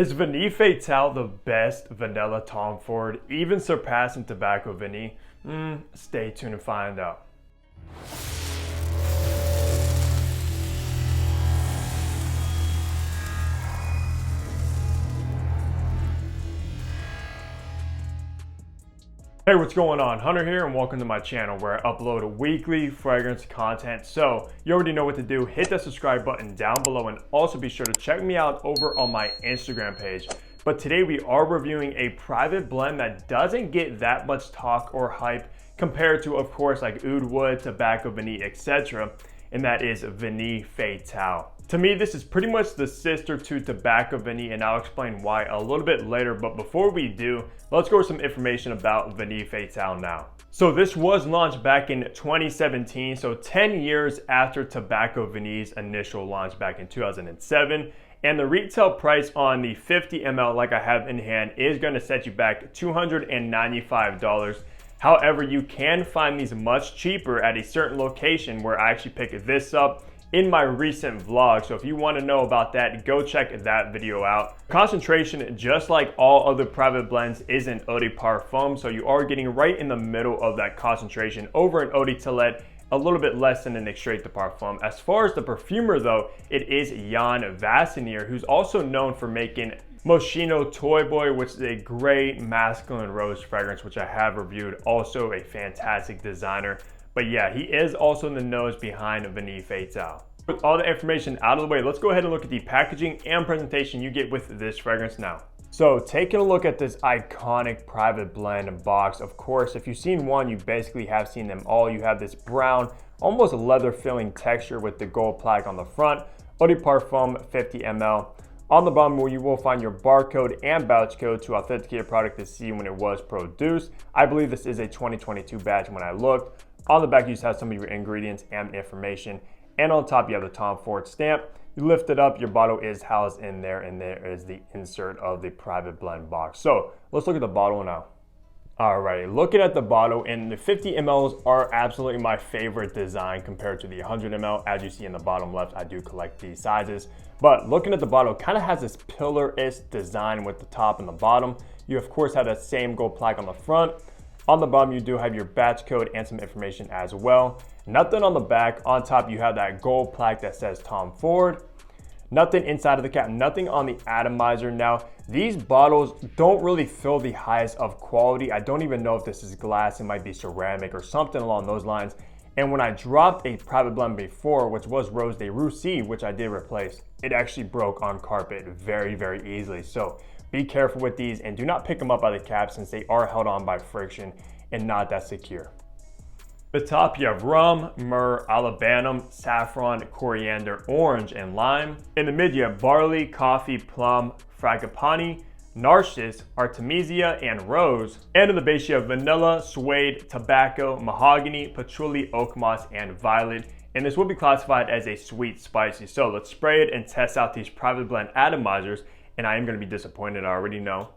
Is Vanille Fatale the best vanilla Tom Ford, even surpassing Tobacco Vanille? Stay tuned and find out. Hey, what's going on? Hunter here, and welcome to my channel where I upload weekly fragrance content. So you already know what to do. Hit that subscribe button down below, and also be sure to check me out over on my Instagram page. But today we are reviewing a private blend that doesn't get that much talk or hype compared to, of course, like Oud Wood, Tobacco Vanille, etc. And that is Vanille Fatale. To me, this is pretty much the sister to Tobacco Vanille, and I'll explain why a little bit later. But before we do, let's go over some information about Vanille Fatale now. So this was launched back in 2017, so 10 years after Tobacco Vanille's initial launch back in 2007. And the retail price on the 50 ml, like I have in hand, is going to set you back $295. However, you can find these much cheaper at a certain location where I actually picked this up in my recent vlog. So if you want to know about that, go check that video out. Concentration, just like all other private blends, is an eau de parfum, so you are getting right in the middle of that concentration over an eau de toilette, a little bit less than an extrait de parfum. As far as the perfumer though, it is Jan Vassinier, who's also known for making Moschino Toy Boy, which is a great masculine rose fragrance, which I have reviewed, also a fantastic designer. But yeah, he is also in the nose behind Vanille Fatale. With all the information out of the way, let's go ahead and look at the packaging and presentation you get with this fragrance now. So taking a look at this iconic private blend box, of course, if you've seen one, you basically have seen them all. You have this brown, almost leather feeling texture with the gold plaque on the front, eau de parfum 50 ml. On the bottom, you will find your barcode and batch code to authenticate a product to see when it was produced. I believe this is a 2022 batch when I looked. On the back, you just have some of your ingredients and information. And on top, you have the Tom Ford stamp. You lift it up, your bottle is housed in there, and there is the insert of the private blend box. So let's look at the bottle now. Alrighty, looking at the bottle, and the 50 mLs are absolutely my favorite design compared to the 100 ml. As you see in the bottom left, I do collect these sizes. But looking at the bottle, kind of has this pillar-ish design with the top and the bottom. You of course have that same gold plaque on the front. On the bottom, you do have your batch code and some information as well. Nothing on the back. On top, you have that gold plaque that says Tom Ford. Nothing inside of the cap, nothing on the atomizer. Now, these bottles don't really feel the highest of quality. I don't even know if this is glass, it might be ceramic or something along those lines. And when I dropped a private blend before, which was Rose de Russie, which I did replace, it actually broke on carpet very, very easily. So be careful with these and do not pick them up by the cap since they are held on by friction and not that secure. The top, you have rum, myrrh, alabanum, saffron, coriander, orange, and lime. In the mid, you have barley, coffee, plum, frangipani, narcissus, artemisia, and rose. And in the base, you have vanilla, suede, tobacco, mahogany, patchouli, oak moss, and violet. And this will be classified as a sweet spicy. So let's spray it and test out these private blend atomizers. And I am going to be disappointed, I already know.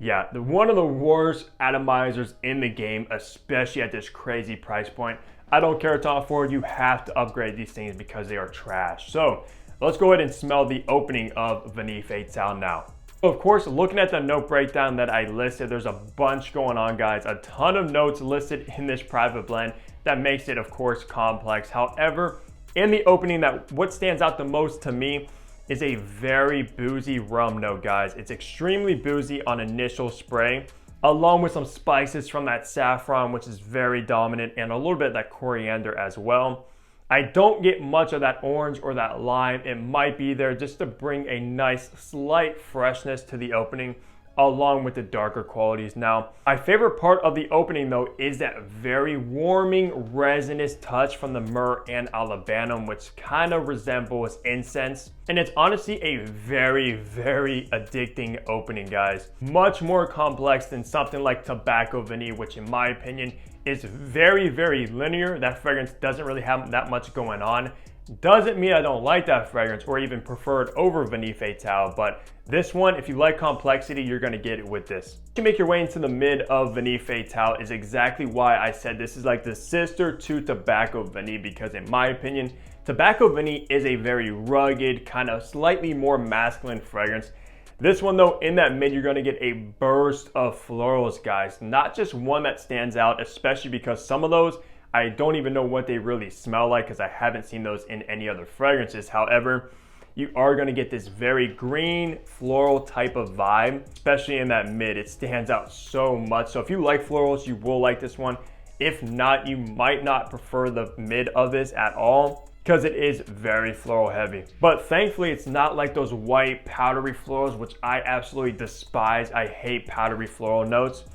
Yeah, one of the worst atomizers in the game, especially at this crazy price point. I don't care, Tom Ford, you have to upgrade these things because they are trash. So let's go ahead and smell the opening of Vanille Fatale now. So of course, looking at the note breakdown that I listed, there's a bunch going on, guys. A ton of notes listed in this private blend that makes it, of course, complex. However, in the opening, what stands out the most to me is a very boozy rum note, guys. It's extremely boozy on initial spray, along with some spices from that saffron, which is very dominant, and a little bit of that coriander as well. I don't get much of that orange or that lime. It might be there just to bring a nice slight freshness to the opening, along with the darker qualities. Now, my favorite part of the opening though is that very warming resinous touch from the myrrh and alabanum, which kind of resembles incense. And it's honestly a very, very addicting opening, guys. Much more complex than something like Tobacco Vanille, which in my opinion is very, very linear. That fragrance doesn't really have that much going on. Doesn't mean I don't like that fragrance or even prefer it over Vanille Fatale, but this one, if you like complexity, you're gonna get it with this. To make your way into the mid of Vanille Fatale is exactly why I said this is like the sister to Tobacco Vanille, because in my opinion, Tobacco Vanille is a very rugged, kind of slightly more masculine fragrance. This one though, in that mid, you're gonna get a burst of florals, guys. Not just one that stands out, especially because some of those, I don't even know what they really smell like because I haven't seen those in any other fragrances. However, you are gonna get this very green floral type of vibe, especially in that mid. It stands out so much. So if you like florals, you will like this one. If not, you might not prefer the mid of this at all because it is very floral heavy. But thankfully, it's not like those white powdery florals, which I absolutely despise. I hate powdery floral notes.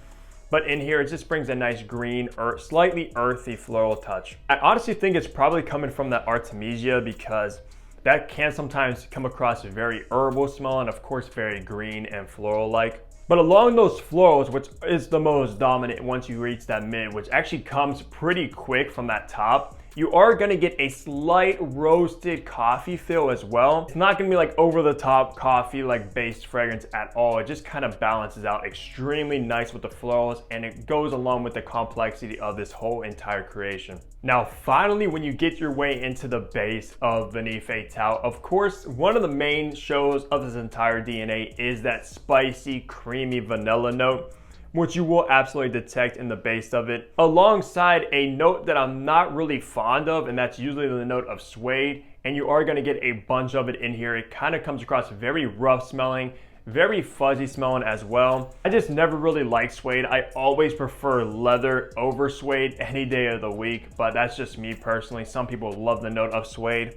But in here, it just brings a nice green or slightly earthy floral touch. I honestly think it's probably coming from that Artemisia because that can sometimes come across very herbal smell and of course very green and floral like. But along those florals, which is the most dominant once you reach that mid, which actually comes pretty quick from that top, you are gonna get a slight roasted coffee feel as well. It's not gonna be like over the top coffee like based fragrance at all. It just kind of balances out extremely nice with the florals and it goes along with the complexity of this whole entire creation. Now, finally, when you get your way into the base of Vanille Fatale, of course, one of the main shows of this entire DNA is that spicy, creamy vanilla note, which you will absolutely detect in the base of it, alongside a note that I'm not really fond of, and that's usually the note of suede, and you are gonna get a bunch of it in here. It kind of comes across very rough smelling, very fuzzy smelling as well. I just never really liked suede. I always prefer leather over suede any day of the week, but that's just me personally. Some people love the note of suede.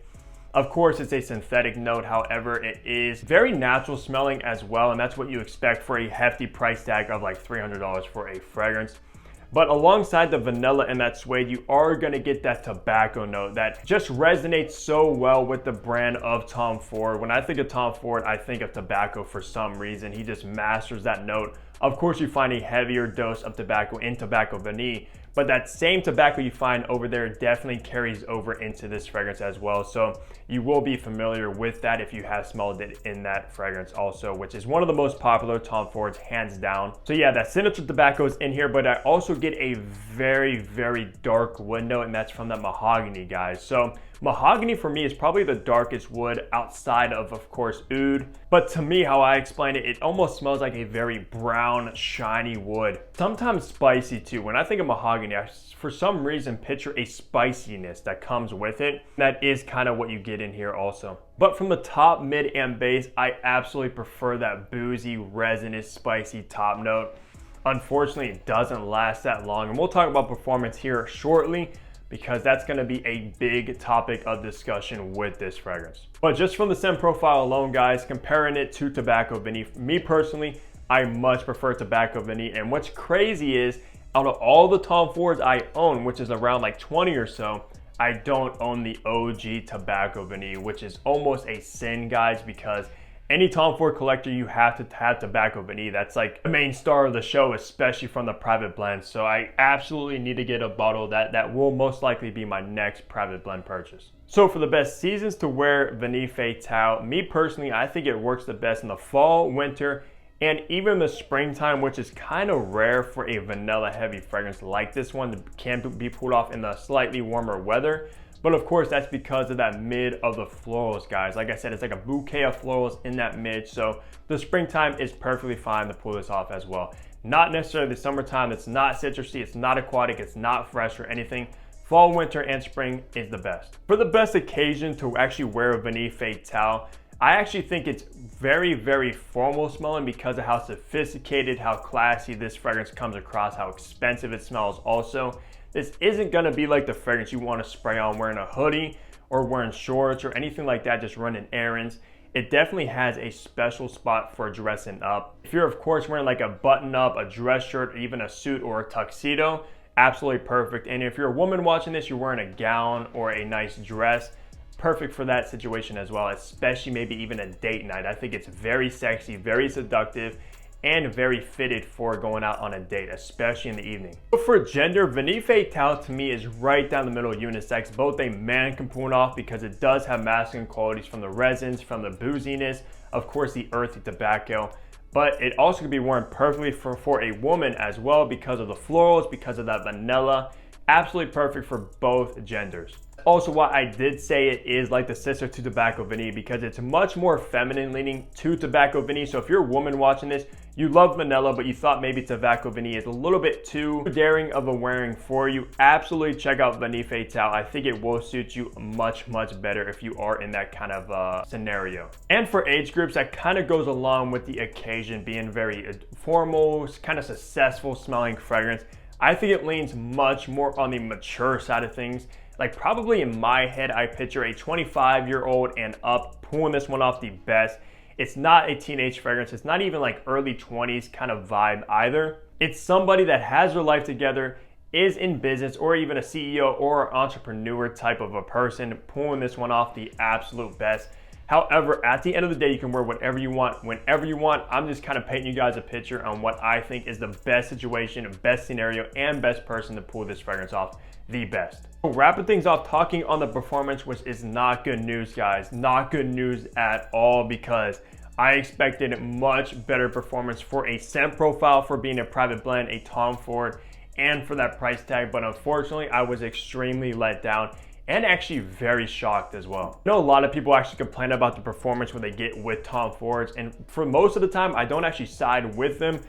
Of course, it's a synthetic note, however, it is very natural smelling as well, and that's what you expect for a hefty price tag of like $300 for a fragrance. But alongside the vanilla and that suede, you are gonna get that tobacco note that just resonates so well with the brand of Tom Ford. When I think of Tom Ford, I think of tobacco for some reason. He just masters that note. Of course, you find a heavier dose of tobacco in Tobacco Vanille, but that same tobacco you find over there definitely carries over into this fragrance as well. So you will be familiar with that if you have smelled it in that fragrance also, which is one of the most popular Tom Fords, hands down. So yeah, that signature tobacco is in here, but I also get a very, very dark wood note, and that's from that mahogany, guys. So mahogany for me is probably the darkest wood outside of course, oud. But to me, how I explain it, it almost smells like a very brown, shiny wood. Sometimes spicy too. When I think of mahogany, I, for some reason, picture a spiciness that comes with it. That is kind of what you get in here also. But from the top, mid, and base, I absolutely prefer that boozy, resinous, spicy top note. Unfortunately, it doesn't last that long. And we'll talk about performance here shortly, because that's gonna be a big topic of discussion with this fragrance. But just from the scent profile alone, guys, comparing it to Tobacco Vanille, me personally, I much prefer Tobacco Vanille. And what's crazy is, out of all the Tom Fords I own, which is around like 20 or so, I don't own the OG Tobacco Vanille, which is almost a sin, guys, because any Tom Ford collector, you have to have Tobacco Vanille. That's like the main star of the show, especially from the private blend. So I absolutely need to get a bottle of that. That will most likely be my next private blend purchase. So for the best seasons to wear Vanille Fatale, me personally, I think it works the best in the fall, winter, and even the springtime, which is kind of rare for a vanilla heavy fragrance like this one. That can be pulled off in the slightly warmer weather. But of course, that's because of that mid of the florals, guys. Like I said, it's like a bouquet of florals in that mid. So the springtime is perfectly fine to pull this off as well. Not necessarily the summertime. It's not citrusy, it's not aquatic, it's not fresh or anything. Fall, winter, and spring is the best. For the best occasion to actually wear a Vanille Fatale, I actually think it's very, very formal smelling because of how sophisticated, how classy this fragrance comes across, how expensive it smells also. This isn't gonna be like the fragrance you wanna spray on wearing a hoodie or wearing shorts or anything like that, just running errands. It definitely has a special spot for dressing up. If you're of course wearing like a button up, a dress shirt, or even a suit or a tuxedo, absolutely perfect. And if you're a woman watching this, you're wearing a gown or a nice dress, perfect for that situation as well, especially maybe even a date night. I think it's very sexy, very seductive, and very fitted for going out on a date, especially in the evening. But for gender, Vanille Fatale to me is right down the middle unisex. Both a man can pull it off because it does have masculine qualities from the resins, from the booziness, of course the earthy tobacco, but it also can be worn perfectly for a woman as well because of the florals, because of that vanilla. Absolutely perfect for both genders. also why I did say it is like the sister to Tobacco Vanille, because it's much more feminine leaning to Tobacco Vanille. So if you're a woman watching this, you love vanilla, but you thought maybe Tobacco Vanille is a little bit too daring of a wearing for you, absolutely check out Vanille Fatale. I think it will suit you much better if you are in that kind of scenario. And for age groups, that kind of goes along with the occasion being very formal, kind of successful smelling fragrance. I think it leans much more on the mature side of things. Like probably in my head, I picture a 25-year-old and up pulling this one off the best. It's not a teenage fragrance. It's not even like early 20s kind of vibe either. It's somebody that has their life together, is in business, or even a CEO or entrepreneur type of a person pulling this one off the absolute best. However, at the end of the day, you can wear whatever you want, whenever you want. I'm just kind of painting you guys a picture on what I think is the best situation, best scenario, and best person to pull this fragrance off the best. So wrapping things off, talking on the performance, which is not good news, guys. Not good news at all, because I expected much better performance for a scent profile, for being a private blend, a Tom Ford, and for that price tag. But unfortunately, I was extremely let down and actually very shocked as well. I know a lot of people actually complain about the performance when they get with Tom Fords, and for most of the time, I don't actually side with them.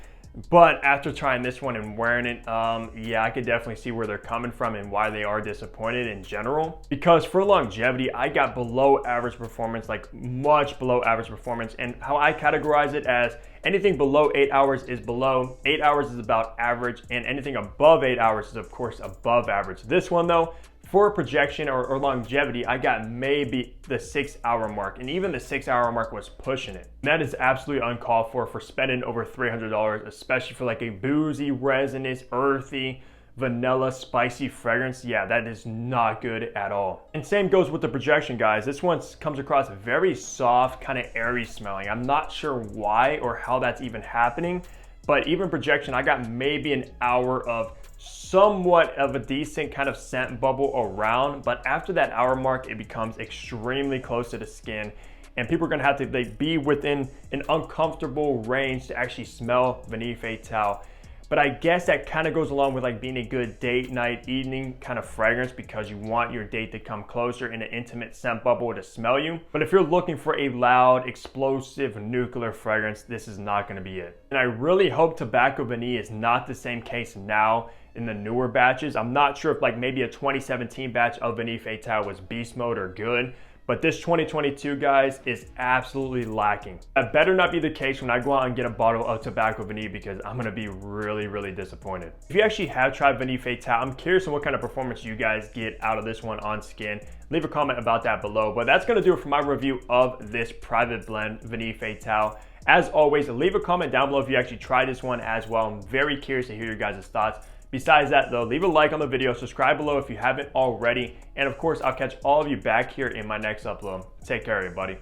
But after trying this one and wearing it, yeah, I could definitely see where they're coming from and why they are disappointed in general. Because for longevity, I got below average performance, like much below average performance. And how I categorize it as anything below 8 hours is below, 8 hours is about average, and anything above 8 hours is of course above average. This one though, for projection or longevity, I got maybe the 6 hour mark, and even the 6 hour mark was pushing it. And that is absolutely uncalled for spending over $300, especially for like a boozy, resinous, earthy, vanilla, spicy fragrance. Yeah, that is not good at all. And same goes with the projection, guys. This one comes across very soft, kind of airy smelling. I'm not sure why or how that's even happening, but even projection, I got maybe an hour of somewhat of a decent kind of scent bubble around, but after that hour mark, it becomes extremely close to the skin, and people are gonna have to be within an uncomfortable range to actually smell Vanille Fatale. But I guess that kind of goes along with like being a good date night, evening kind of fragrance, because you want your date to come closer in an intimate scent bubble to smell you. But if you're looking for a loud, explosive, nuclear fragrance, this is not gonna be it. And I really hope Tobacco Vanille is not the same case now in the newer batches. I'm not sure if like maybe a 2017 batch of Vanille Fatale was beast mode or good, but this 2022, guys, is absolutely lacking. That better not be the case when I go out and get a bottle of Tobacco Vanille, because I'm gonna be really disappointed. If you actually have tried Vanille Fatale, I'm curious on what kind of performance you guys get out of this one on skin. Leave a comment about that below. But that's gonna do it for my review of this private blend Vanille Fatale. As always, leave a comment down below if you actually tried this one as well. I'm very curious to hear your guys' thoughts. Besides that though, leave a like on the video, subscribe below if you haven't already, and of course, I'll catch all of you back here in my next upload. Take care, everybody.